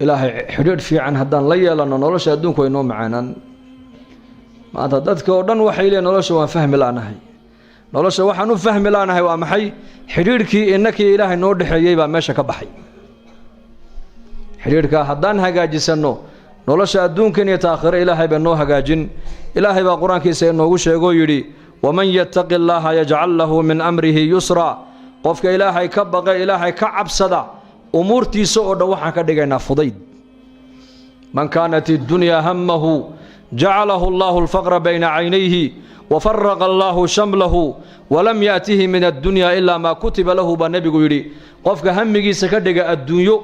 إلهي حدود في عن هدان ليا لأنه نولش أدونك وينو معانا ما تددك ودن وحيلي نولش وفهم لا نهي نولش وحنو فهم لا نهي وامحي حدودك إنك إلهي نود حيي بمشى كبحي حدودك هدان هجاجي سنو نولش أدونك يتأخر إلهي بنو هجاجين إلهي بقرآن كيسي نوغش يقولي ومن يتق الله يجعل له من أمره يسرا قفك إلهي كبغى إلهي كعب صدا أمورتي سؤال وحنا كدجنا فضيد من كانت الدنيا همه جعله الله الفقر بين عينيه وفرق الله شمله ولم يأته من الدنيا إلا ما كتب له بالنبي يقولي قفك همجي سكدج الدنيا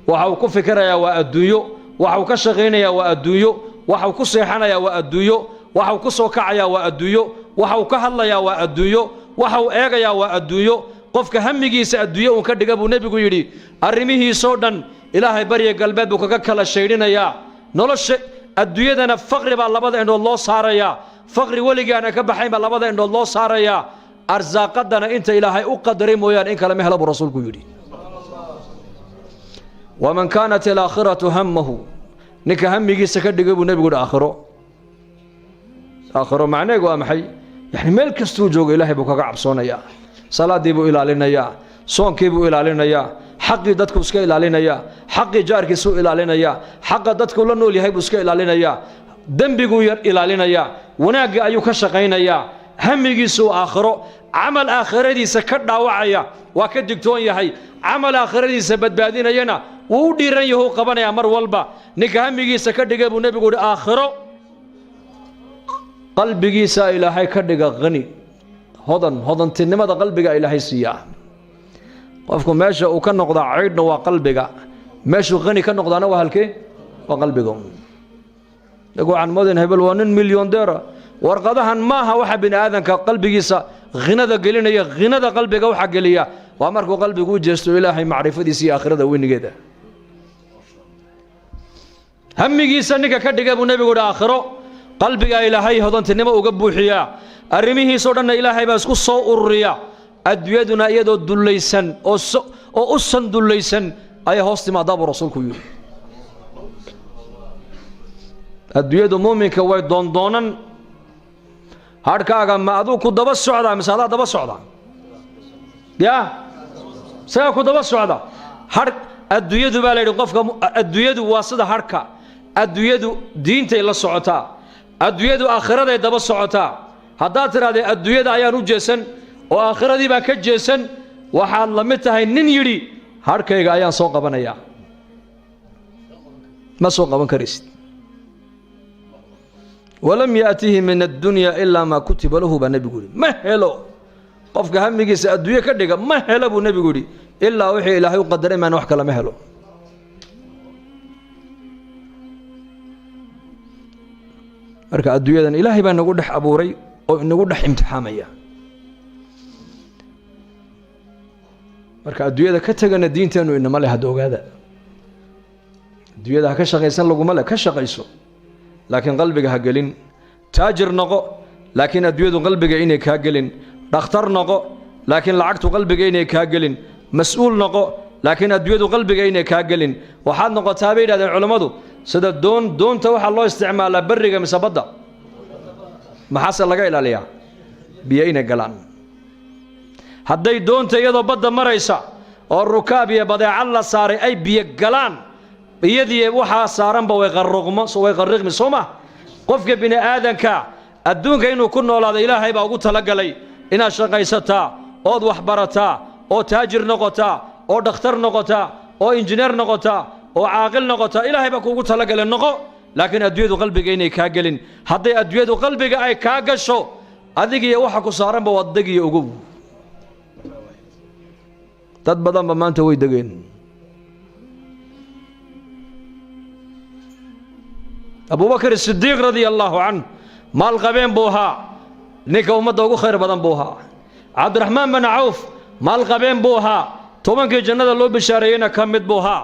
وحو كفكر يا والدنيا وحو كشغين يا والدنيا وحو كصيحنا يا والدنيا وحو كسوكع يا والدنيا وحو كهلا يا والدنيا وحو إيجا يا والدنيا qofka hamigiisa adduunyo uu ka dhiga buu nabigu yiri arrimihiisa oo dhan ilaahay bariye galbeed buu kaga kala sheedinaya nolosha adduunyadana faqri baa labada indhood loo saaraya faqri waligaana ka baxay baa labada indhood loo saaraya arsaaqadana inta ilaahay u qadaray mooyaan in kala ma helo rasuulku yiri waman kanat al-akhiratu hammuhu ninka hamigiisa ka dhiga buu nabigu aakhiro macnaheedu waa maxay yani meel kastuu joogo ilaahay buu kaga cabsoonaya صلاتي بو إلالينيا صونكي بو إلالينيا حقي دتكو سكي إلالينيا حقي جاركي سو إلالينيا حق دتكو لنو ليهي بو سكي إلالينيا دنبيغو ير إلالينيا وناقي أيو كشقينيا هميغي سو آخرو عمل آخرة دي سكرنا وعيا وكدكتون يحي عمل آخرة دي سبدبادين ينا وديران يهو قبانا يا مر والبا نك هميغي سكردق بو نبيغو آخرو قلبي سا إلهي كردق غني هضن تنمى قلبك إلهي سياه قفكم ماشي وكان نقضى عيدنا وقلبك ماشي غني كان نقضى أنا وهالكي وقلبكم يقول عن مدن هبل ونن مليون ديرة ورقضها ماها واحد بن آذن كقلبك يسا غنى ذا قلنا يا غنى ذا قلبك وحق ليا وأمرك قلبك وجست إلهي معرفة دي سي آخر ذا وين كده همي يسا نك كدك أبو نبي قد آخره قلبك إلهي هضن تنمى وقبو حياه أرميه صورنا إلهي بس قصة أوريا أدويدنا يدو دليسن أو أسن دليسن أي هوست ما داب رسولك يقول أدويد مؤمن كوي دون هاركا ما أدو كدب السعداء مثلا دب السعداء يا سيأكل دب السعداء هارك أدويد بالي رقفك أدويد واسطة هاركا أدويد دين تيلا السعداء أدويد آخرة دب السعداء هذا ترى الدنيا أيان وجسن وآخرة دي بكج جسن وحال لمتها نين يري هاركي أيان سوق بنايا ما سوق بنكريست ولم يأته من الدنيا إلا ما كتب له بالنبي يقول ما هلو قفك هم يجلس الدنيا كدقة ما هلا بالنبي يقول إلا وحي إلهي وقدر ما نوحك لا ما هلو marka adduunyadan ilaahay baa nagu dhex abuuray oo inagu dhex imtixaamaya marka adduunyada ka tagana diinteenu inama leh hada ogaada adduunyada ka shaqaysan laguma leh ka shaqayso laakiin qalbiga ha gelin taajir noqo laakiin adduunyadu qalbiga inay ka gelin dhakhtar noqo laakiin lacagtu qalbiga inay ka gelin mas'uul noqo laakiin adduunyadu qalbiga inay ka gelin waxaad noqotaa bay yiraahdeen culimadu sida doonta waxa loo isticmaalaa bariga mise badda maxaa laga ilaaliyaa biyo inay galaan hadday doonta iyadoo badda maraysa oo rukaab iyo badeecad la saaray ay biyo galaan iyadii waxa saaranba way qarriqmi sooma qofka bini aadanka adduunka inuu ku noolaado ilaahay baa ugu talagalay inaad shaqaysataa ood wax barataa oo taajir noqotaa oo dhakhtar noqotaa oo injineer noqotaa oo caaqil noqotaa ilaahay baa kuugu talagalay noqo laakiin adduunyadu qalbiga inay ka gelin hadday adduunyadu qalbiga ay ka gasho adiga iyo waxa ku saaranba wad dagiyo ugu dad badan ba maanta way dageen Abu Bakr as-Siddiq radiyallahu anhu maal qabeen buuha ninka ummadda ugu khayr badan buuha Abdurrahman bin Auf maal qabeen buuha tobankii jannada loo bishaareeyna kamid buuha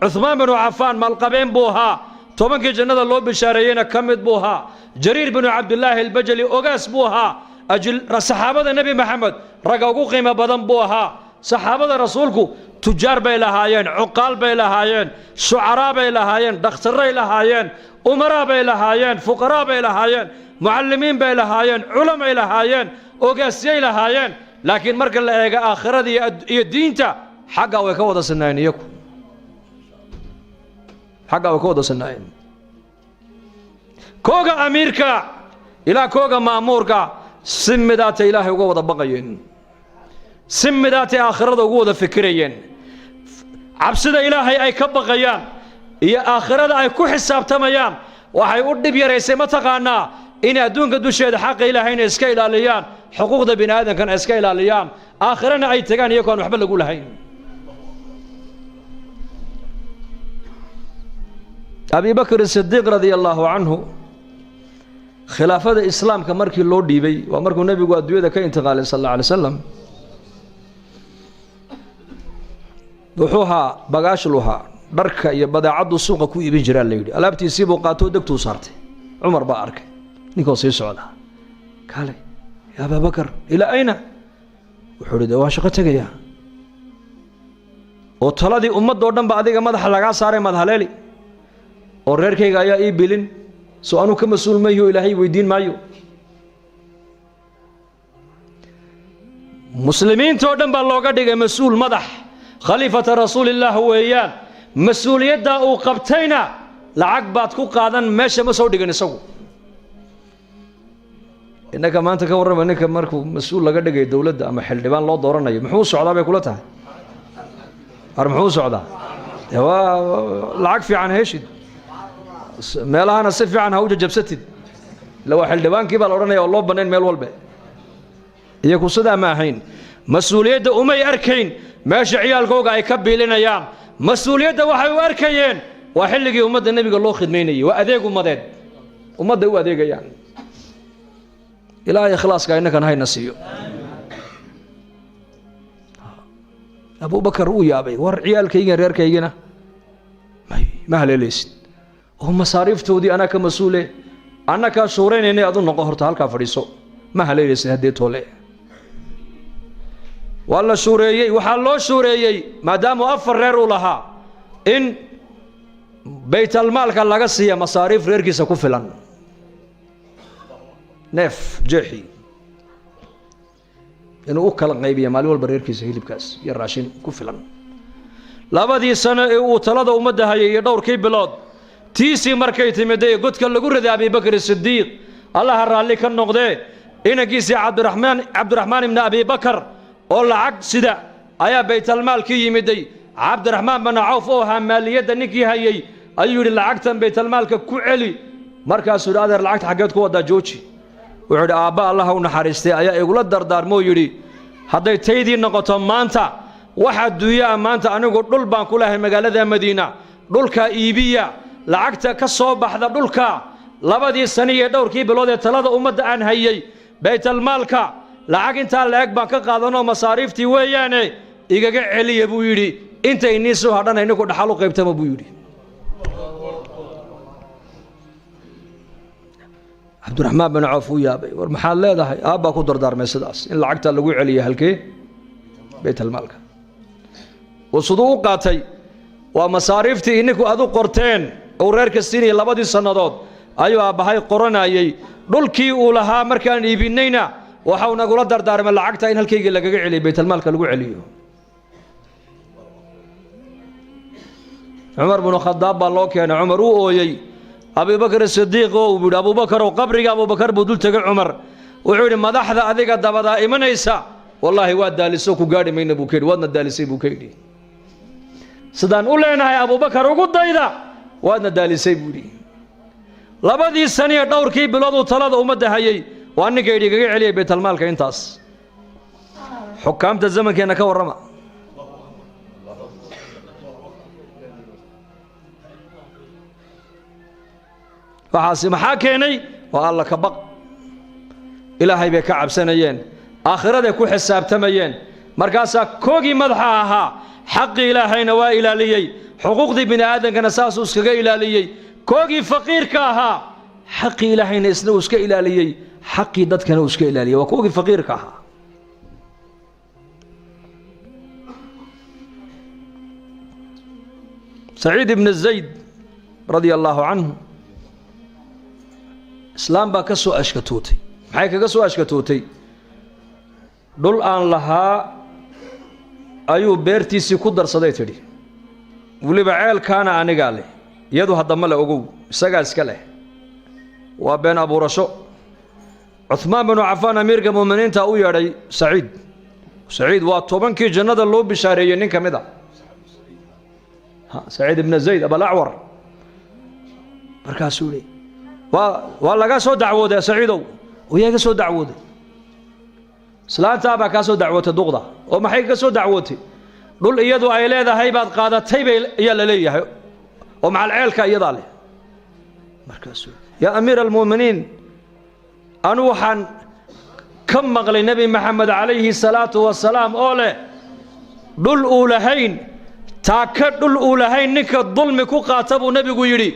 Uthman bin Affan maal qabeen buuha tobankii jannada loo bishaareeyna kamid buuha Jarir bin Abdullah al-Bajali ogaas buuha ajil saxaabada nabi Muhammad raga ugu qiimo badan buuha saxaabada rasuulku tujaar bay lahaayeen, cuqaal bay lahaayeen, shucaraa bay lahaayeen, dhakhtarray lahaayeen, umaraa bay lahaayeen, fuqaraa bay lahaayeen, mucallimiin bay lahaayeen, culamay lahaayeen, ogaasyay lahaayeen. laakiin marka la eego aakhirada iyo diinta xagga way ka wada sinaayeen iyagu, xagga way ka wada sinaayeen. kooga amiirka ilaa kooga ma'muurka si midaatay ilaahay uga wada baqayeen, si midaatay aakhirada ugu wada fikirayeen. cabsida ilaahay ay ka baqayaan iyo aakhirada ay ku xisaabtamayaan waxay u dhib yaraysay mataqaanaa in adduunka dusheeda xaqa ilaahayna iska ilaaliyaan, xuquuqda bini aadamkana iska ilaaliyaan, aakhirana ay tagaan iyagoon waxba lagu lahayn. abi bakr sidiiq radia allaahu canhu khilaafada islaamka markii loo dhiibay waa markuu nebigu adduunyada ka intiqaalay sal alla alay wasalam. wuxuu ahaa bagaashluhaa dharka iyo badeecaddu suuqa ku iibin jiraa la yidhi. alaabtiisii buu qaatoo degtuu saartay. cumar baa arkay ninkoo sii socda. kaale yaa ababakar ilaa ayna? wuxuu idhi de waa shaqo tegayaa oo taladii ummadoo dhan ba adiga madaxa lagaa saaray madhaleeli oo reerkayga ayaa ii bilin soo anuu ka mas-uul mayo ilaahay weydiin maayo. muslimiintoo dhan baa looga dhigay mas-uul madax, khaliifata rasuulillaah weeyaan. mas-uuliyaddaa uu qabtayna lacag baad ku qaadan, meesha ma soo dhigan isagu. innaka maanta ka warrama ninka markuu mas-uul laga dhigay dowladda ama xildhibaan loo dooranayo muxuu socdaa bay kula tahay? ar muxuu socdaa? waa lacag fiican heshid, meelahana si fiican ha u jajabsatid. ila waa xildhibaankii baa la odhanaya oo loo bannayn meel walba. iyagu sidaa ma ahayn. mas-uuliyadda umay arkayn meesha ciyaalkooga ay ka biilinayaan. mas-uuliyadda waxay u arkayeen waa xilligii ummadda nebiga loo khidmaynayay, waa adeeg ummadeed, ummadday u adeegayaan. ilaahay ikhlaaska innakan hayna siiyo. abubakar uu yaabay, war ciyaalkayga reerkaygana ma haleelaysid oo masaariiftoodii anaa ka mas-uule, anna kaa shuuraynaynay adu noqo, horta halkaa fadhiiso, ma haleelaysid haddee toole. waa la shuureeyey, waxaa loo shuureeyey maadaamuu 4 reer uu lahaa in baytalmaalka laga siiya masaariif reerkiisa ku filan, neef jeexi inuu u kala qaybiya maalin walba reerkiisa hilibkaas iyo raashin ku filan. 2 sano ee uu talada ummadda hayay iyo dhowrkii bilood tiisii markay timiday godka lagu riday abibakr sidiiq allaha raalli ka noqdee, inankiisii cabdiraxmaan ibni abibakar oo lacag sida ayaa baytalmaalkii yimiday. cabdiraxmaan bin cawf oo ahaa maaliyadda ninkii hayay ayuu yidhi lacagtan baytalmaalka ku celi. markaasuu yidhi adeer lacagta xaggeed ku wadaa jooji. wuxuu yidhi aabba allaha u naxariistay ayaa igula dardaarmoo yidhi hadday taydii noqoto maanta waxa adduunyaa maanta anigu dhul baan ku lahay magaalada madiina, dhulka iibiya, lacagta ka soo baxda dhulka 2 sano iyo dhowrkii bilood ee talada ummadda aan hayay baytalmaalka lacag intaa la-eg baan ka qaadanoo masaariiftii weeyaane igaga celiya buu yidhi, intay nii soo hadhana ininku dhaxal u qaybtama buu yidhi. cabdiraxmaan bin cawf uu yaabay, war maxaad leedahay? aabbaa ku dardaarmay sidaas in lacagta lagu celiya halkee? baytalmaalka. siduu u qaatay waa masaariiftii ininku aad u qorteen uu reerka siinayay 2 sannadood ayuu aabbahay qoranayay. dhulkii uu lahaa markaan iibinayna waxau nagula dardaarmay lacagta in halkayga lagaga celiyo baytalmaalka lagu celiyo. cumar binu khadaab baa loo keenay. cumar uu ooyey. abubakr sidiiq oo uu yidhi abubakar oo qabriga abubakar buu dul tegay cumar. wuxuu yidhi madaxda adiga dabadaa imanaysa wallaahi waa daaliso ku gaadhi mayna buu ka yidhi, waadna daalisay buu ka yidhi. sidaan u leenahay abubakar ugu dayda waadna daalisay buu yidhi. 2 sano iyo dhowrkii bilood uu talada ummadda hayay waa ninka yidhi igaga celiyay baytalmaalka intaas. xukaamta zamankeenna ka warrama. waxaasi maxaa keenay? waa alla ka baq. ilaahay bay ka cabsanayeen, aakhiraday ku xisaabtamayeen. markaasaa koogii madaxa ahaa xaqii ilaahayna waa ilaaliyey, xuquuqdii bini aadamkana saasuu iskaga ilaaliyey. koogii faqiirka ahaa xaqii ilaahayna isna uu iska ilaaliyey, xaqii dadkana uu iska ilaaliyey. waa koogii faqiirka ahaa. سعيد بن الزيد رضي الله عنه إسلام با كسو أشكتوتي محايك كسو أشكتوتي دول آن لها أيو بيرتيسي كدر صديتري ولي بعيل كان آني قالي يدو هدام له أقو ساقا اسكاله وبين أبو رشو عثمان بن عفان أمير المؤمنين تأوي يا سعيد وطبعا كي جنة اللو بشاريين كمدا سعيد بن زيد أبا الأعور بركاسولي والله قاسو دعوة يا سعيدو ويا قاسو دعوة سلام تابع كاسو دعوة دغضة وما حي قاسو دعوتي دول إيادو أيلادا هيبات قادة تيبي يلا ليه ومع العيال كأيضالي بركاسولي يا أمير المؤمنين أنوحا كم مغلي نبي محمد عليه الصلاة والسلام أوله دول أولهين تاكد دول أولهين نك الظلم كو قاتبوا نبي يري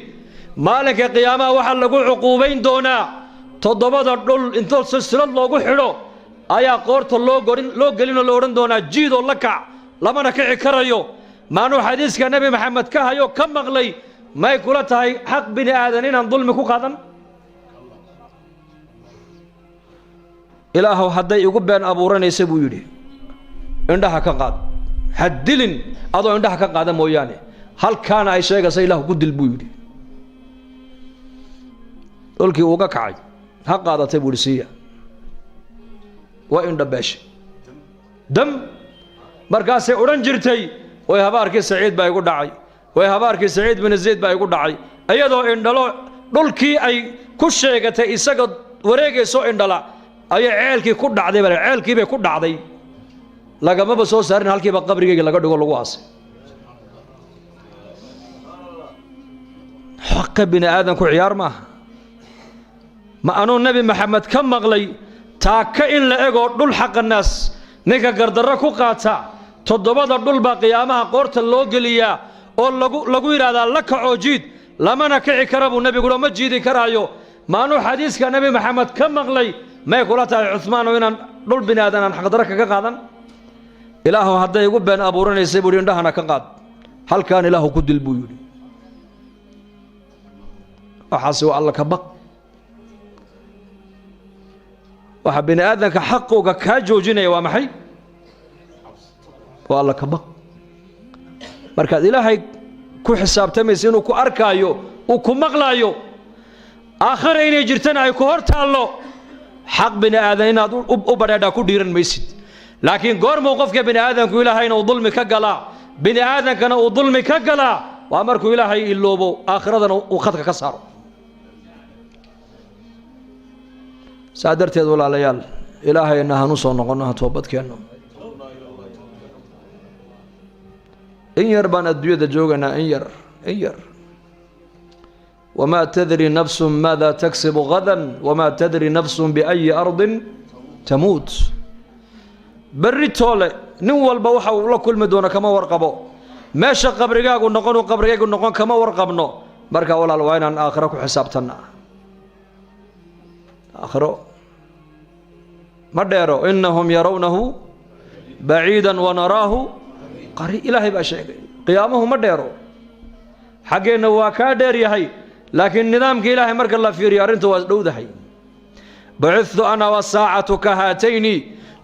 مالك قيامة وحل لقو عقوبين دونا تضبط دول انتو سلسلة لوغو حلو آيا قورت لو قلين اللورن دونا جيدو لكع لما نكعي كريو ما نو حديث كنبي محمد كهيو كم مغلي ما يقولتها حق بني آدنين عن ظلم كو قاتم إلهو حدي يقبل أبو رني سبو يدي عندها كقاد حدلن أضو عندها كقاد موياني هل كان أي شيء قصي له قد البيودي قلك وقع كعي هقادة تبوليسية وإن دباش دم مركاسي أورنجرتي ويهبارك سعيد بايقول داعي ويهبارك سعيد بن زيد بايقول داعي أيضا إن دلو دلكي أي كل شيء قتي إسقط وريقي سو إن دلا أي عيالكي كل دعدي بره عيالكي بكل دعدي لقى ما بسوا سارين هالكي بقبري لقى دقول لقواس حق بني آدم كل عيار ما أنو النبي محمد كم مغلي تاك إن لأجو دول حق الناس نيكا قردرة كوكاتا تضبط دول بقيامها قرت اللوجلية أو لقو يرادا لك عوجيد لما نكعي كربو النبي يقولوا مجيدي كرايو ما أنو حديث كنبي محمد كم مغلي ما يقولها عثمان وين دول بني آدم حق درك كقادا إلهه هذا يقول بين أبو رني سيبورين ده أنا كقاد هل كان إلهه كد البيوت أحسوا الله كبق وحبنا آدم كحقه كحاجه جنيه ومحي والله كبق مركز إلهي كو حساب تميسين وكو أركايو وكو مغلايو آخر إني جرتنا يكو هرتالو حق بني آدم إن أبدا كو ديرن ميسيد لكن قور موقفك بني آدم كو إلهي نو ظلمي كقلا بني آدم كان ظلمي كقلا وأمركو إلهي اللوبو آخرنا وخطك كسارو سادرت يدول على يال إلهي إنها نصر نقولنا توبت كأنه إن يربان الدنيا جوجنا إن ير وما تدري نفس ماذا تكسب غدا وما تدري نفس بأي أرض تموت بري تولى نوال بوحة ولا كل مدونة كما ورقبوا ماشى قبرجاك ونقون كما ورقبنا بركة ولا الوين عن آخرك حسابتنا آخره مديرو إنهم يرونه بعيدا ونراه قريب إلهي بأشيء قيامه مديرو حقنا وكادر يهي لكن نظام إلهي مرك الله في ريارين توازدود هي بعثت أنا والساعة كهاتين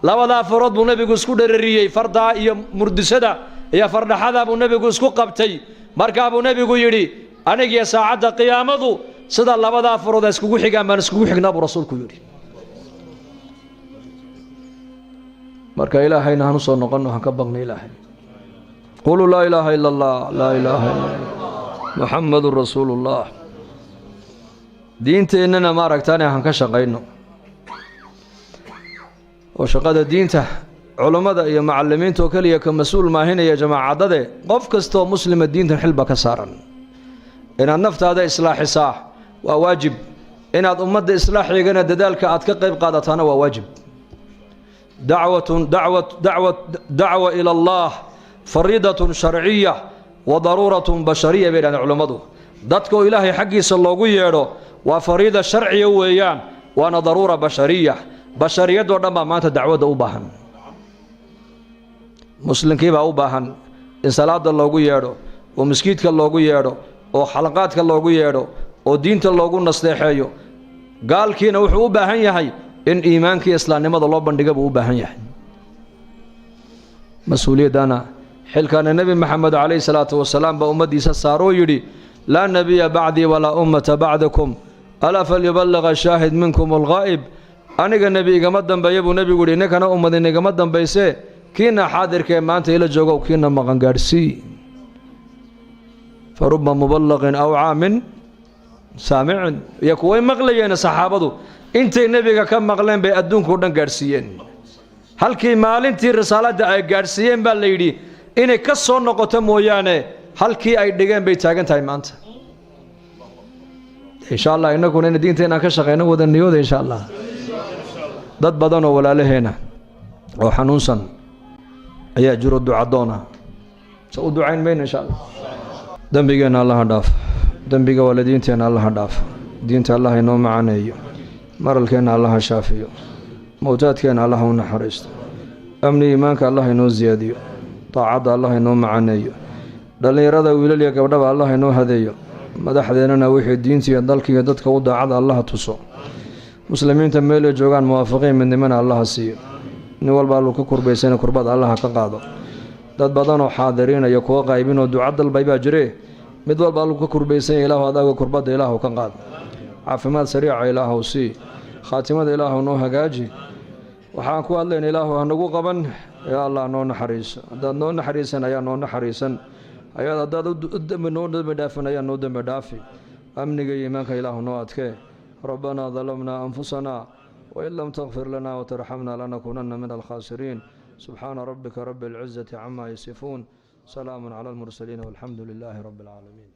لو ذا فرض النبي قسكو درريي فردا يا مردسدا يا فرد حدا ابو النبي قسكو قبتي مرك ابو النبي يري أنا يا ساعة قيامته سدا لبدا فرود اسكو خيغان بان اسكو خيغنا ابو رسولكو يري marka ilaahayna hanu soo noqono han ka baqna ilaahay qulu la ilaha illa allah la ilaha illa muhammadur rasulullah diinteena ma aragtaane han ka shaqeyno oo shaqada diinta culimada iyo macallimiinta oo kaliya ka mas'uul ma ahaynaya jamaacadade qof kasto muslima diinta xilba ka saaran inaad naftaada islaaxisaa waa waajib inaad ummadda islaaxigana dadaalka aad ka qayb qaadataana waa waajib دعوة إلى الله فريضة شرعية وضرورة بشرية بين العلماء ضدك إلهي حقي صلى الله عليه وسلم وفريضة شرعية ويان وانا ضرورة بشرية ودما مات دعوة أوباهن مسلم كيف أوباهن إن صلاة الله يرو oo maskiidka loogu yeedho oo xalaqaadka loogu yeedho oo diinta loogu nasteexeeyo gaalkiina wuxuu u baahan yahay in iimaankii islaamnimada loo bandhiga buu u baahan yahay mas-uuliyadana xilkaana nebi maxamed calayhi salaatu wasalaam baa ummadiisa saaroo yidhi laa nebiya bacdii walaa ummata bacdakum alaa falyuballiqa shaahid minkum alghaa'ib aniga nebi igama dambeeya buu nebigu yidhi ninkana ummadin igama dambaysee kiina xaadirka ee maanta ila joogow kiina maqan gaadhsii faruba muballaqin awcaa min saamicin iyo kuway maqlayeen saxaabadu intay nebiga ka maqleen bay adduunkao dhan gaadhsiiyeen halkii maalintii risaaladda ay gaadhsiiyeen baa la yidhi inay ka soo noqoto mooyaane halkii ay dhigeen bay taagan tahay maanta insha allah innaguna in diinteenaan ka shaqeyno wada niyooda insha allah dad badan oo walaalaheena oo xanuunsan ayaa jiro ducadoona sa u ducayn mayno insha allah dembigeenna allaha dhaaf dembiga waalidiinteenna allaha dhaaf diinta allah inoo macaneeyo maralkeenna allaha shaafiyo mowtaadkeenna allaha u naxariisto amni iimaanka allah inoo siyaadiyo daacadda allah inoo macaneeyo dhallinyarada wiilal iyo gabdhaba allah inoo hadeeyo madaxdeennana wixii diinta iyo dalka iyo dadka u daacada allaha tuso muslimiinta meelay joogaan muwaafiqiin midnimana allaha siiyo nin walba alluu ka kurbaysana kurbada allaha ka qaado dad badanoo xaadiriinaya kuwa qaybinoo duca dalbay baa jire mid walba alluu ka kurbaysanya ilaahu adaaga kurbadda ilaahu ka qaado caafimaad sariica ilaahu sii khaatimada ilaahu noo hagaaji waxaan ku hadlayna ilaahu hanagu qaban yaa allah noo naxariiso haddaad noo naxariisan ayaa noo naxariisan haddaad noo dembi dhaafin ayaa noo dembi dhaafi amniga iyo iimaanka ilaahu noo adkee rabbanaa dalamnaa anfusanaa wain lam takfir lanaa watarxamna lanakuunanna min alkhaasiriin subxaana rabbika rabbi alcizati camaa yasifuun salaamun cala almursaliin walxamdu lilaahi rabbi alcaalamiin